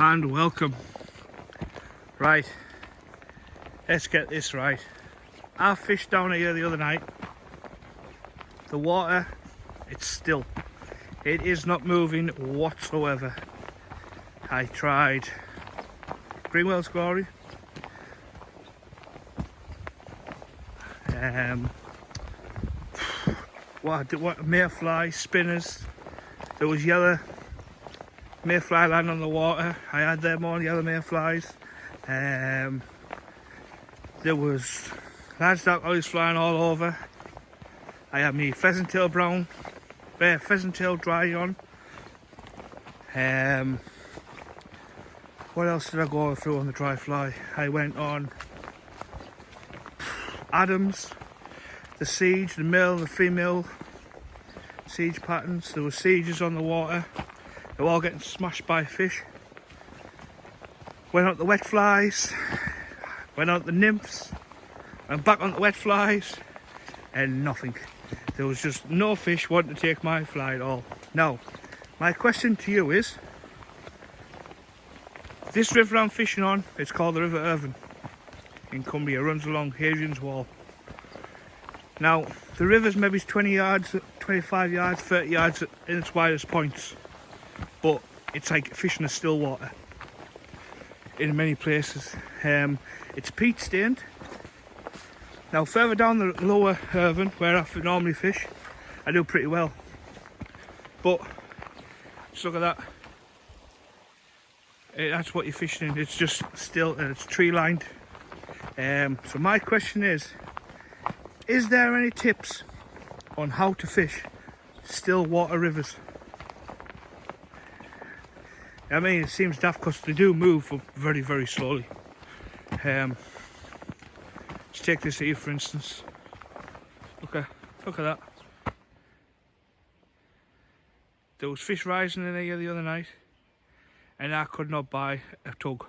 and welcome. Right, let's get this right. I fished down here the other night. The water, it's still. It is not moving whatsoever. I tried Greenwell's Glory, what mayfly spinners. There was yellow mayfly land on the water. I had them on, yellow mayflies. There was large dark olives flying all over. I had me pheasant tail dry on. What else did I go through on the dry fly? I went on Adams, the siege, the male and the female siege patterns. There were sieges on the water. They were all getting smashed by fish. Went out the wet flies, went out the nymphs, went back on the wet flies, and nothing. There was just no fish wanting to take my fly at all. Now, my question to you is, this river I'm fishing on, it's called the River Irvine in Cumbria. It runs along Hadrian's Wall. Now, the river's maybe 20 yards, 25 yards, 30 yards in its widest points, but it's like fishing a still water in many places. It's peat stained. Now, further down the lower Irvine, where I normally fish, I do pretty well. But just look at that. That's what you're fishing in. It's just still and it's tree lined. So my question is there any tips on how to fish still water rivers? I mean, it seems daft because they do move very, very slowly. Let's take this here for instance. Look at that. There was fish rising in here the other night, and I could not buy a tug.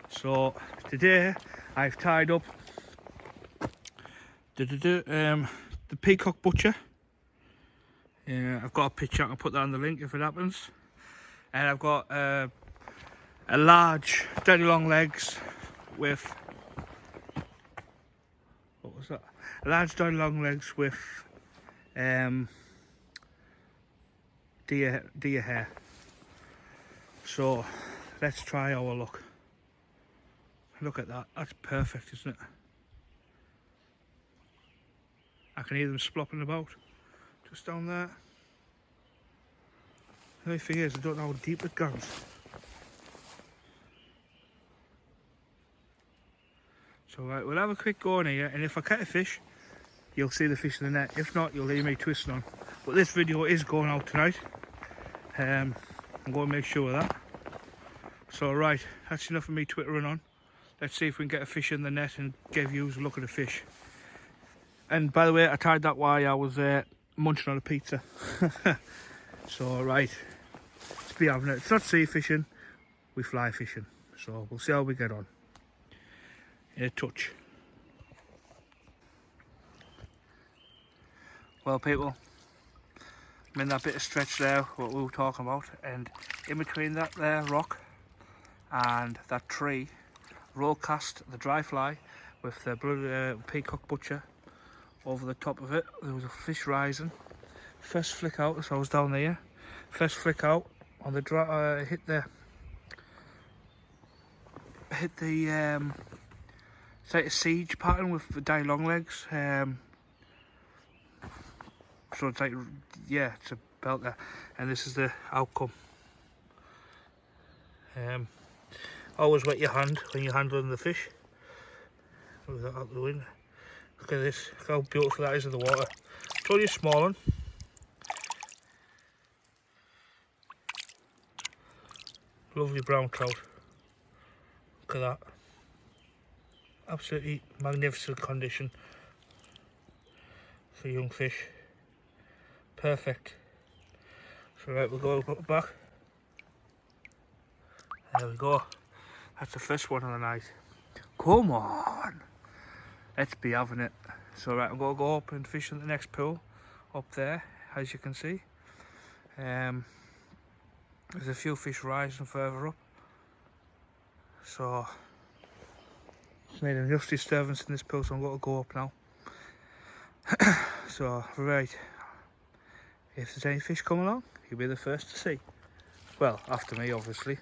So today I've tied up the peacock butcher. I've got a picture, I'll put that on the link if it happens. And I've got a large daddy long legs with, what was that? A large daddy long legs with deer hair. So let's try our luck. Look at that, that's perfect, isn't it? I can hear them splopping about just down there. The only thing is, I don't know how deep it goes. So right, we'll have a quick go in here, and if I catch a fish, you'll see the fish in the net. If not, you'll hear me twisting on. But this video is going out tonight. I'm going to make sure of that. So right, that's enough of me twittering on. Let's see if we can get a fish in the net and give you a look at the fish. And by the way, I tied that while I was munching on a pizza. So right, let's be having it. It's not sea fishing, we fly fishing. So we'll see how we get on. In a touch. Well people, I'm in that bit of stretch there, what we were talking about, and in between that there rock and that tree, roll cast the dry fly with the peacock butcher over the top of it. There was a fish rising. First flick out, so I was down there. First flick out on the dry, hit the it's like a siege pattern with the daddy long legs. So it's like, yeah, it's a belter, and this is the outcome. Always wet your hand when you're handling the fish. Look at that out the wind. Look at this, look how beautiful that is in the water. It's only a small one. Lovely brown trout. Look at that. Absolutely magnificent condition for young fish. Perfect. So right, we'll go back. There we go. That's the first one of the night. Come on. Let's be having it. So right, I'm going to go up and fish in the next pool up there, as you can see. There's a few fish rising further up, so it's made enough disturbance in this pool, so I'm going to go up now. So, right, if there's any fish come along, you'll be the first to see. Well, after me, obviously.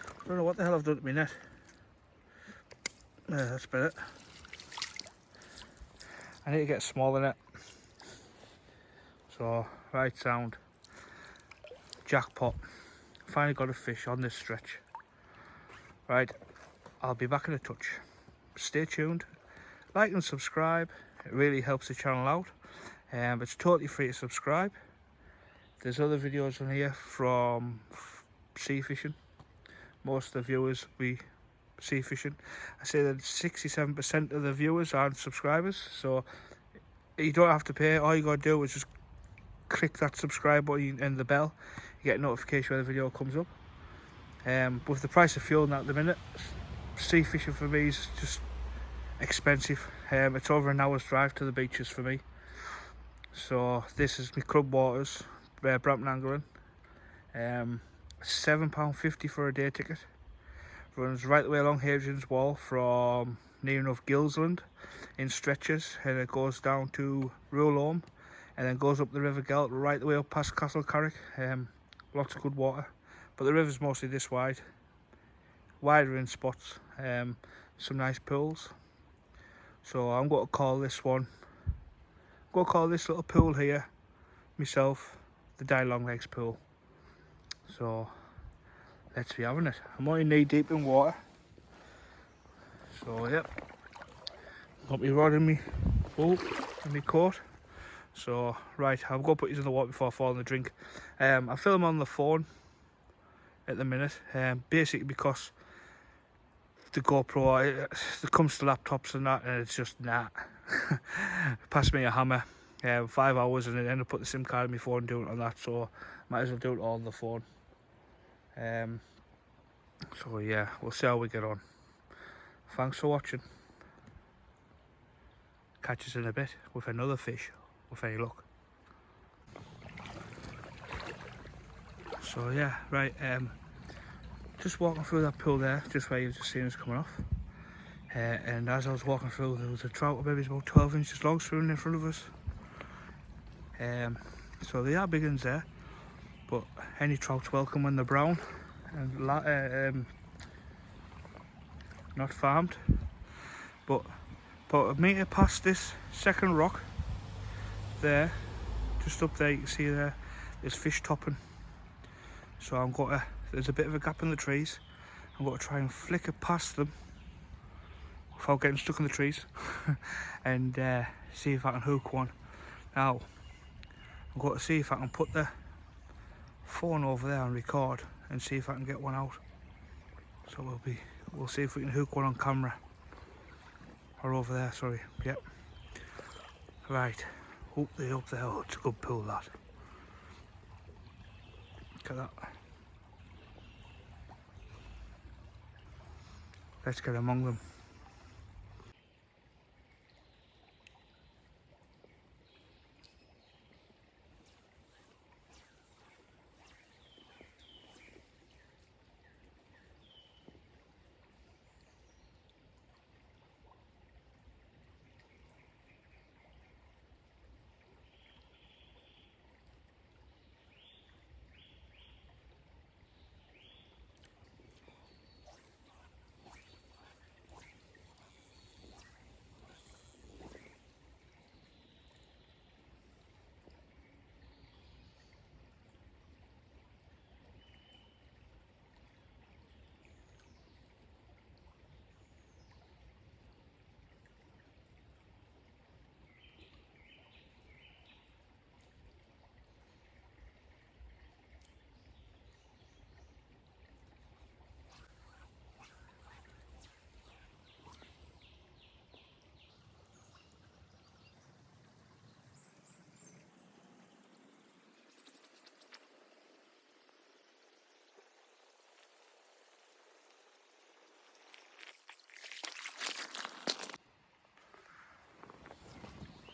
I don't know what the hell I've done to my net. That's better. I need to get a smaller net. So, right sound. Jackpot. Finally got a fish on this stretch. Right, I'll be back in a touch. Stay tuned. Like and subscribe. It really helps the channel out. It's totally free to subscribe. There's other videos on here from sea fishing. Most of the viewers be sea fishing. I say that 67% of the viewers aren't subscribers, so you don't have to pay. All you gotta do is just click that subscribe button and the bell. You get a notification when the video comes up. With the price of fuel now at the minute, sea fishing for me is just expensive. It's over an hour's drive to the beaches for me. So this is my club waters, Brampton Angling. £7.50 for a day ticket. Runs right the way along Hadrian's Wall from near enough Gilsland in stretches, and it goes down to Rulholme and then goes up the River Gelt right the way up past Castle Carrick. Lots of good water, but the river's mostly this wide, wider in spots. Some nice pools. So I'm going to call this one, I'm going to call this little pool here myself the Die Longlegs pool. So let's be having it. I'm only knee deep in water. So yep, got me rod in me coat. So right, I'm going to put these in the water before I fall in the drink. I film on the phone at the minute, basically because the GoPro, it comes to laptops and that, and it's just nah. Pass me a hammer, 5 hours, and then end up putting the SIM card in my phone and doing it on that, so might as well do it all on the phone. So yeah, we'll see how we get on. Thanks for watching. Catch us in a bit with another fish, with any luck. So yeah, right, just walking through that pool there, just where you've just seen us coming off. And as I was walking through, there was a trout maybe about 12 inches long swimming in front of us. So they are big ones there, but any trout's welcome when they're brown and not farmed. But about a metre past this second rock there, just up there, you can see there's fish topping. So I'm going to, there's a bit of a gap in the trees, I'm going to try and flick it past them without getting stuck in the trees and see if I can hook one. Now I'm going to see if I can put the phone over there and record and see if I can get one out. So we'll see if we can hook one on camera. Or over there, sorry, yep. Right, up there, oh, it's a good pool that. Look at that. Let's get among them.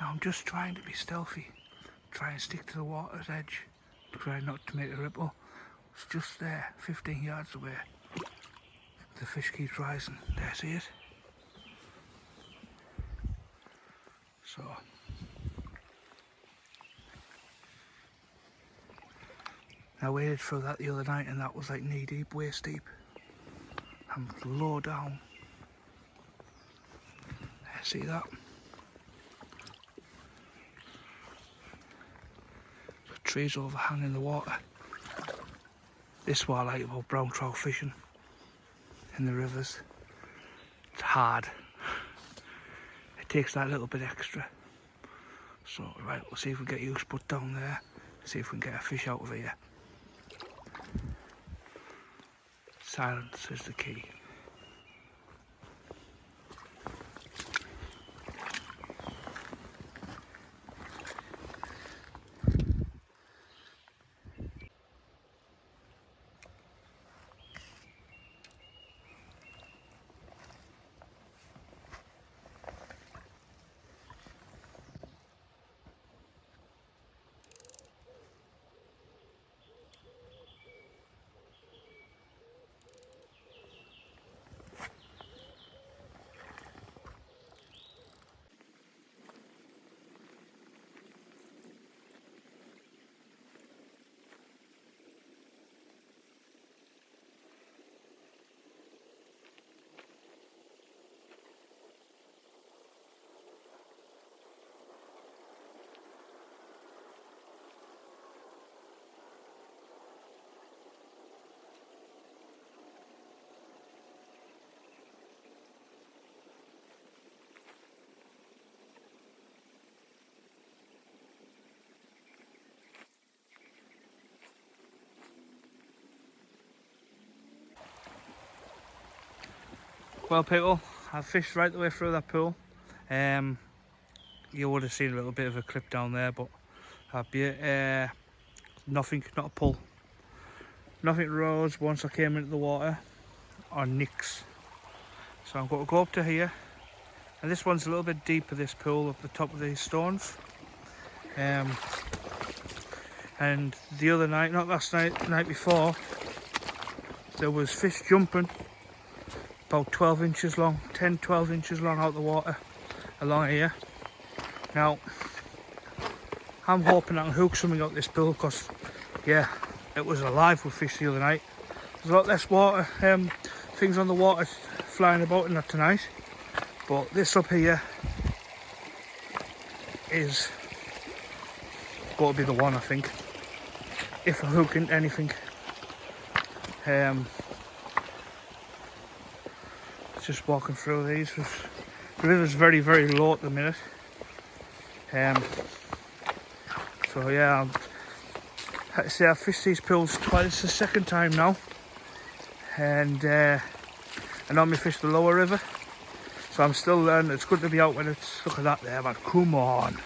Now I'm just trying to be stealthy, try and stick to the water's edge, try not to make a ripple. It's just there, 15 yards away. The fish keeps rising. There, see it? So I waded through that the other night and that was like knee deep, waist deep. I'm low down. There, see that? The trees overhanging the water. This is what I like about brown trout fishing in the rivers. It's hard. It takes that little bit extra. So, right, we'll see if we get you put down there. See if we can get a fish out of here. Silence is the key. Well people, I've fished right the way through that pool. You would have seen a little bit of a clip down there, but nothing, not a pull. Nothing rose once I came into the water, or nicks. So I'm going to go up to here, and this one's a little bit deeper, this pool, up the top of these stones. And the other night, not last night, the night before, there was fish jumping about 12 inches long, 10, 12 inches long out the water along here. Now, I'm hoping I can hook something out this pool because, yeah, it was alive with fish the other night. There's a lot less water, things on the water flying about in that tonight. But this up here is going to be the one, I think, if I hook into anything. Just walking through these. The river's very, very low at the minute. So yeah, like I say, I've fished these pools twice. It's the second time now, and I normally fish the lower river, so I'm still learning. It's good to be out when it's, look at that there, man, come on,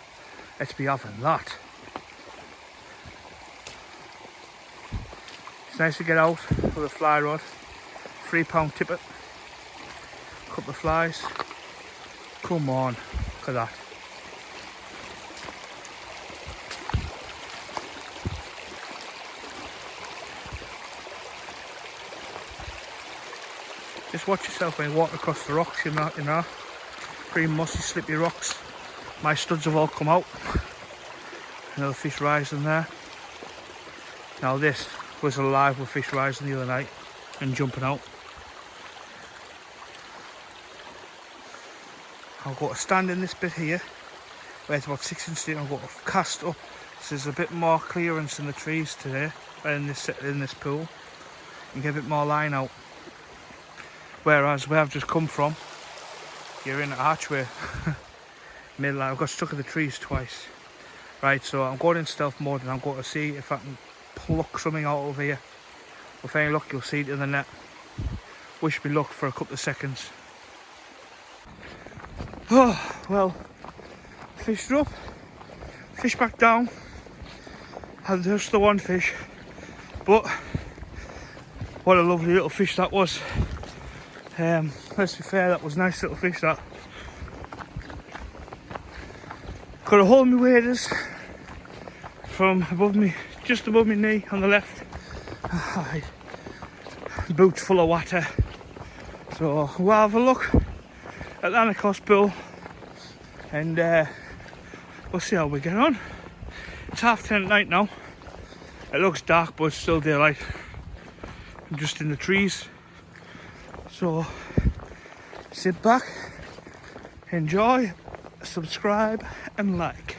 let's be having that. It's nice to get out with a fly rod, £3 tippet, couple of flies, come on, look at that. Just watch yourself when you walk across the rocks, you know, green mossy slippy rocks. My studs have all come out. Another fish rising there. Now this was alive with fish rising the other night and jumping out. I'll go to stand in this bit here, where it's about 6 inches deep. I'll go to cast up. So there's a bit more clearance in the trees today, in this pool. You can get a bit more line out. Whereas where I've just come from, you're in an archway. I've got stuck in the trees twice. Right, so I'm going in stealth mode and I'm going to see if I can pluck something out of here. With any luck, you'll see it in the net. Wish me luck for a couple of seconds. Oh, well, fished up, fish back down, had just the one fish, but what a lovely little fish that was. Let's be fair, that was a nice little fish that. Got a hold of my waders from above me, just above my knee on the left, Boots full of water. So we'll have a look at Lanarkos Pool and we'll see how we get on. It's 10:30 at night now. It looks dark but it's still daylight. I'm just in the trees. So sit back, enjoy, subscribe and like.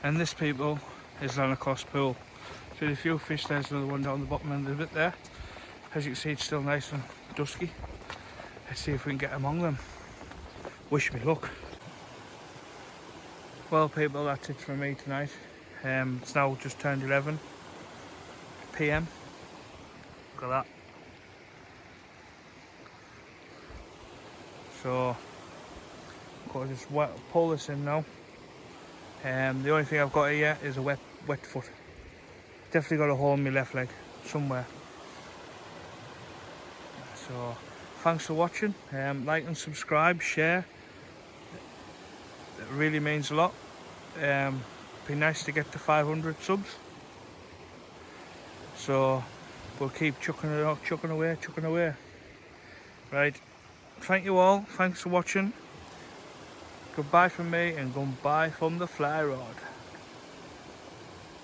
And this, people, is Lanarkos Pool. See a few fish, there's another one down the bottom end of it there. As you can see, it's still nice and dusky. Let's see if we can get among them. Wish me luck. Well people, that's it for me tonight. It's now just turned 11 PM. Look at that. So I'll just pull this in now. The only thing I've got here is a wet foot. Definitely got a hole in my left leg somewhere. So thanks for watching. Like and subscribe, share. It really means a lot. Be nice to get to 500 subs. So we'll keep chucking it out, chucking away. Right. Thank you all. Thanks for watching. Goodbye from me and goodbye from the fly rod.